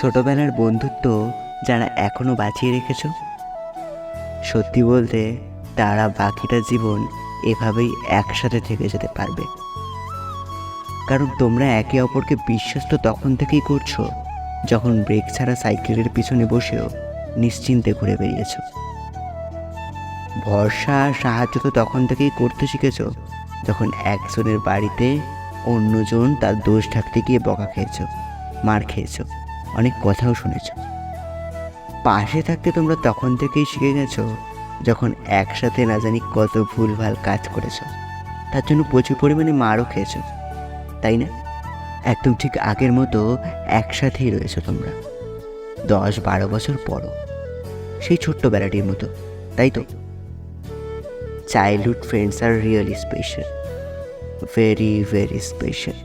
ছোটবেলার বন্ধুত্ব যারা এখনো বাঁচিয়ে রেখেছ, সত্যি বলতে তারা বাকিটা জীবন এভাবেই একসাথে থেকে যেতে পারবে। কারণ তোমরা একে অপরকে বিশ্বাস তো তখন থেকেই করছো যখন ব্রেক ছাড়া সাইকেলের পিছনে বসেও নিশ্চিন্তে ঘুরে বেরিয়েছ। ভরসা আর সাহায্য তো তখন থেকেই করতে শিখেছ যখন একজনের বাড়িতে অন্যজন তার দোষ ঢাকতে গিয়ে বকা খেয়েছ, মার খেয়েছ, অনেক কথাও শুনেছ। পাশে থাকতে তোমরা তখন থেকেই শিখে গেছো যখন একসাথে না জানি কত ভুলভাল কাজ করেছ, তার জন্য প্রচুর পরিমাণে মারও খেয়েছ, তাই না? একদম ঠিক আগের মতো একসাথেই রয়েছো তোমরা 10-12 বছর পরও, সেই ছোট্টবেলাটির মতো, তাই তো? Childhood friends are really special, very very special.